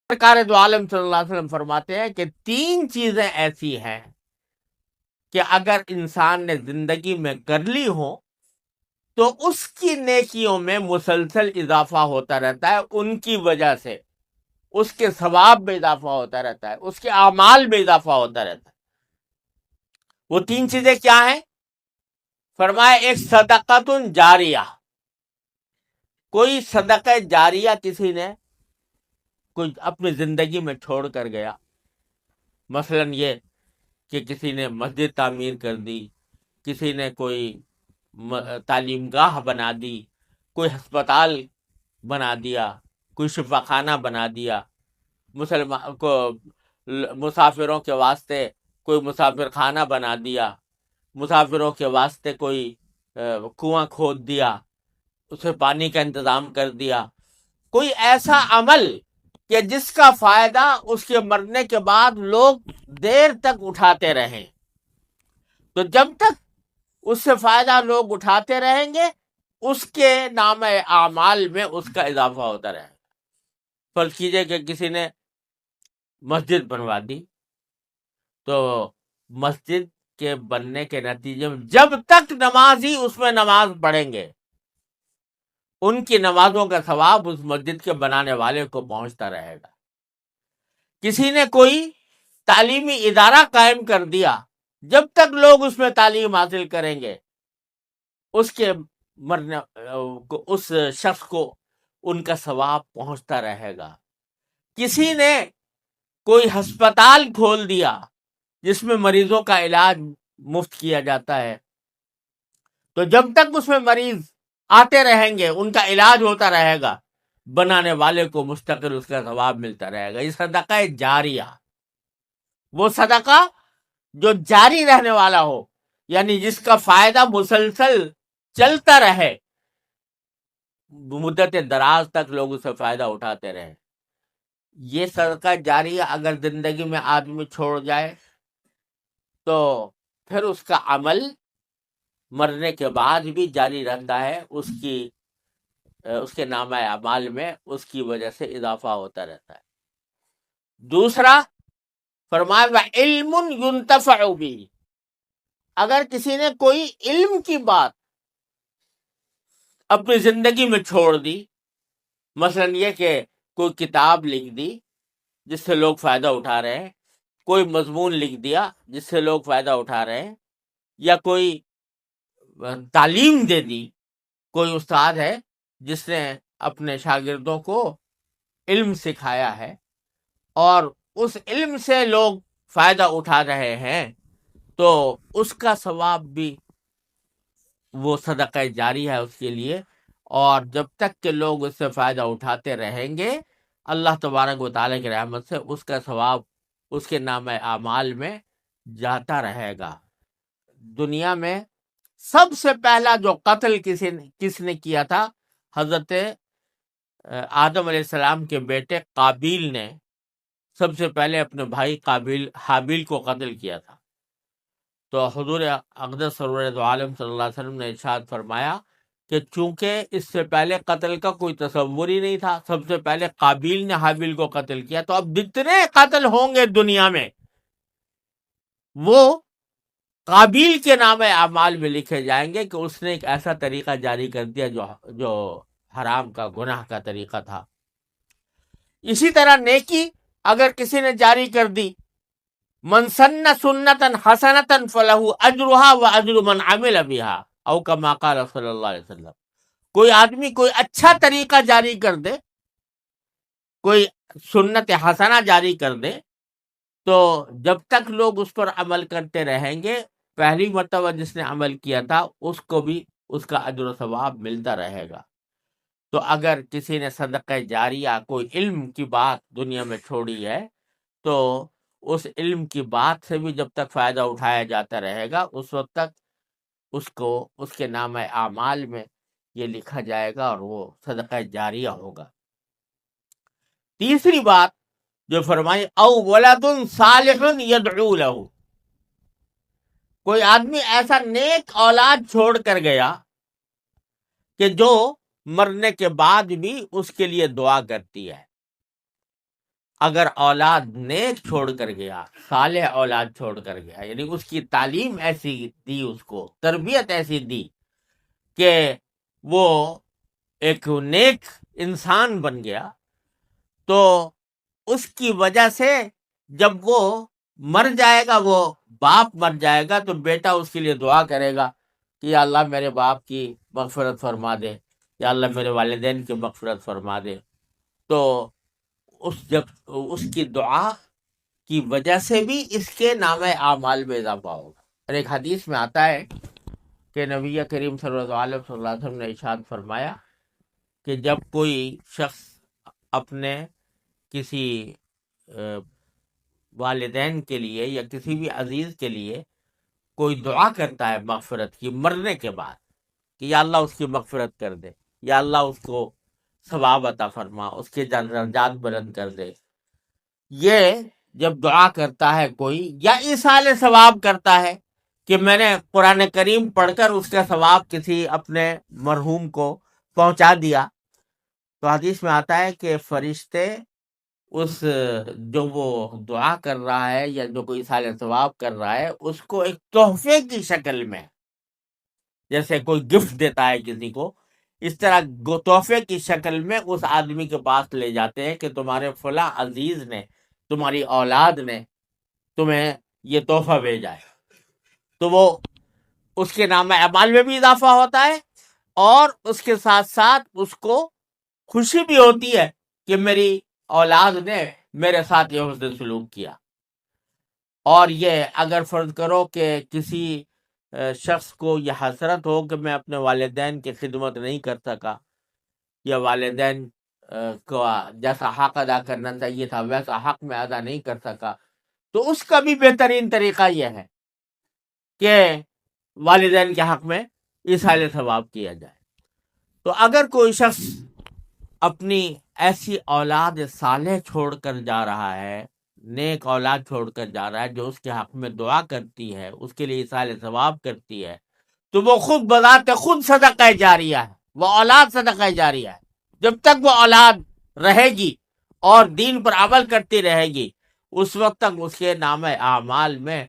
سرکار دو عالم صلی اللہ علیہ وسلم فرماتے ہیں کہ 3 چیزیں ایسی ہیں کہ اگر انسان نے زندگی میں کر لی ہو تو اس کی نیکیوں میں مسلسل اضافہ ہوتا رہتا ہے، ان کی وجہ سے اس کے ثواب میں اضافہ ہوتا رہتا ہے، اس کے اعمال میں اضافہ ہوتا رہتا ہے۔ وہ 3 چیزیں کیا ہیں؟ فرمایا ایک صدقۃ جاریہ، کوئی صدقہ جاریہ کسی نے کوئی اپنی زندگی میں چھوڑ کر گیا، مثلا یہ کہ کسی نے مسجد تعمیر کر دی، کسی نے کوئی تعلیم گاہ بنا دی، کوئی ہسپتال بنا دیا، کوئی شفا خانہ بنا دیا، مسلمان کو مسافروں کے واسطے کوئی مسافر خانہ بنا دیا، مسافروں کے واسطے کوئی کنواں کھود دیا، اسے پانی کا انتظام کر دیا، کوئی ایسا عمل کہ جس کا فائدہ اس کے مرنے کے بعد لوگ دیر تک اٹھاتے رہیں، تو جب تک اس سے فائدہ لوگ اٹھاتے رہیں گے اس کے نام اعمال میں اس کا اضافہ ہوتا رہے گا۔ فرض کیجئے کہ کسی نے مسجد بنوا دی، تو مسجد کے بننے کے نتیجے میں جب تک نمازی اس میں نماز پڑھیں گے ان کی نمازوں کا ثواب اس مسجد کے بنانے والے کو پہنچتا رہے گا۔ کسی نے کوئی تعلیمی ادارہ قائم کر دیا، جب تک لوگ اس میں تعلیم حاصل کریں گے اس کے مرنے اس شخص کو ان کا ثواب پہنچتا رہے گا۔ کسی نے کوئی ہسپتال کھول دیا جس میں مریضوں کا علاج مفت کیا جاتا ہے، تو جب تک اس میں مریض آتے رہیں گے ان کا علاج ہوتا رہے گا، بنانے والے کو مستقل اس کا ثواب ملتا رہے گا۔ یہ صدقہ جاریہ، وہ صدقہ جو جاری رہنے والا ہو، یعنی جس کا فائدہ مسلسل چلتا رہے، مدت دراز تک لوگ اس سے فائدہ اٹھاتے رہے۔ یہ صدقہ جاریہ اگر زندگی میں آدمی چھوڑ جائے تو پھر اس کا عمل مرنے کے بعد بھی جاری رہتا ہے، اس کے نامہ اعمال میں اس کی وجہ سے اضافہ ہوتا رہتا ہے۔ دوسرا فرمایا وَعِلْمٌ يُنْتَفَعُ بِهِ، اگر کسی نے کوئی علم کی بات اپنی زندگی میں چھوڑ دی، مثلا یہ کہ کوئی کتاب لکھ دی جس سے لوگ فائدہ اٹھا رہے ہیں، کوئی مضمون لکھ دیا جس سے لوگ فائدہ اٹھا رہے ہیں، یا کوئی تعلیم دے دی، کوئی استاد ہے جس نے اپنے شاگردوں کو علم سکھایا ہے اور اس علم سے لوگ فائدہ اٹھا رہے ہیں، تو اس کا ثواب بھی وہ صدقہ جاری ہے اس کے لیے، اور جب تک کہ لوگ اس سے فائدہ اٹھاتے رہیں گے اللہ تبارک و تعالیٰ کی رحمت سے اس کا ثواب اس کے نام اعمال میں جاتا رہے گا۔ دنیا میں سب سے پہلا جو قتل کس نے کیا تھا؟ حضرت آدم علیہ السلام کے بیٹے قابیل نے سب سے پہلے اپنے بھائی حابیل کو قتل کیا تھا۔ تو حضور اقدس سرور دو عالم صلی اللہ علیہ وسلم نے ارشاد فرمایا کہ چونکہ اس سے پہلے قتل کا کوئی تصور ہی نہیں تھا، سب سے پہلے قابیل نے حابیل کو قتل کیا، تو اب جتنے قتل ہوں گے دنیا میں وہ قابیل کے نام اعمال میں لکھے جائیں گے کہ اس نے ایک ایسا طریقہ جاری کر دیا جو حرام کا، گناہ کا طریقہ تھا۔ اسی طرح نیکی اگر کسی نے جاری کر دی، من سن سنتا حسنتا فلہ اجرها واجر من عمل بها او کما قال صلی اللہ علیہ وسلم، کوئی آدمی کوئی اچھا طریقہ جاری کر دے، کوئی سنت حسنہ جاری کر دے، تو جب تک لوگ اس پر عمل کرتے رہیں گے، پہلی مرتبہ جس نے عمل کیا تھا اس کو بھی اس کا اجر و ثواب ملتا رہے گا۔ تو اگر کسی نے صدقہ جاریہ کوئی علم کی بات دنیا میں چھوڑی ہے تو اس علم کی بات سے بھی جب تک فائدہ اٹھایا جاتا رہے گا اس وقت تک اس کو اس کے نام اعمال میں یہ لکھا جائے گا اور وہ صدقہ جاریہ ہوگا۔ تیسری بات جو فرمائی او ولد صالح یدعو لہ، کوئی آدمی ایسا نیک اولاد چھوڑ کر گیا کہ جو مرنے کے بعد بھی اس کے لیے دعا کرتی ہے۔ اگر اولاد نیک چھوڑ کر گیا، صالح اولاد چھوڑ کر گیا، یعنی اس کی تعلیم ایسی دی، اس کو تربیت ایسی دی کہ وہ ایک نیک انسان بن گیا، تو اس کی وجہ سے جب وہ مر جائے گا، وہ باپ مر جائے گا، تو بیٹا اس کے لیے دعا کرے گا کہ یا اللہ میرے باپ کی مغفرت فرما دے، یا اللہ میرے والدین کی مغفرت فرما دے. تو جب اس کی دعا کی وجہ سے بھی اس کے نام اعمال میں اضافہ ہوگا. اور ایک حدیث میں آتا ہے کہ نبی کریم صلی اللہ علیہ وسلم نے ارشاد فرمایا کہ جب کوئی شخص اپنے کسی والدین کے لیے یا کسی بھی عزیز کے لیے کوئی دعا کرتا ہے مغفرت کی مرنے کے بعد کہ یا اللہ اس کی مغفرت کر دے، یا اللہ اس کو ثواب عطا فرما، اس کے درجات بلند کر دے، یہ جب دعا کرتا ہے کوئی، یا ایصال ثواب کرتا ہے کہ میں نے قرآن کریم پڑھ کر اس کا ثواب کسی اپنے مرحوم کو پہنچا دیا، تو حدیث میں آتا ہے کہ فرشتے اس جو وہ دعا کر رہا ہے یا جو کوئی ایصال ثواب کر رہا ہے، اس کو ایک تحفے کی شکل میں، جیسے کوئی گفٹ دیتا ہے کسی کو، اس طرح تحفے کی شکل میں اس آدمی کے پاس لے جاتے ہیں کہ تمہارے فلاں عزیز نے، تمہاری اولاد نے تمہیں یہ تحفہ بھیجا ہے. تو وہ اس کے نام اعمال میں بھی اضافہ ہوتا ہے، اور اس کے ساتھ ساتھ اس کو خوشی بھی ہوتی ہے کہ میری اولاد نے میرے ساتھ یہ حسن سلوک کیا. اور یہ اگر فرض کرو کہ کسی شخص کو یہ حسرت ہو کہ میں اپنے والدین کی خدمت نہیں کر سکا، یا والدین کو جیسا حق ادا کرنا چاہیے تھا ویسا حق میں ادا نہیں کر سکا، تو اس کا بھی بہترین طریقہ یہ ہے کہ والدین کے حق میں ایصال ثواب کیا جائے. تو اگر کوئی شخص اپنی ایسی اولاد صالح چھوڑ کر جا رہا ہے، نیک اولاد چھوڑ کر جا رہا ہے جو اس کے حق میں دعا کرتی ہے، اس کے لیے ایصال ثواب کرتی ہے، تو وہ خود بذات خود صدقہ جاریہ ہے، وہ اولاد صدقہ جاریہ ہے. جب تک وہ اولاد رہے گی اور دین پر عمل کرتی رہے گی، اس وقت تک اس کے نام اعمال میں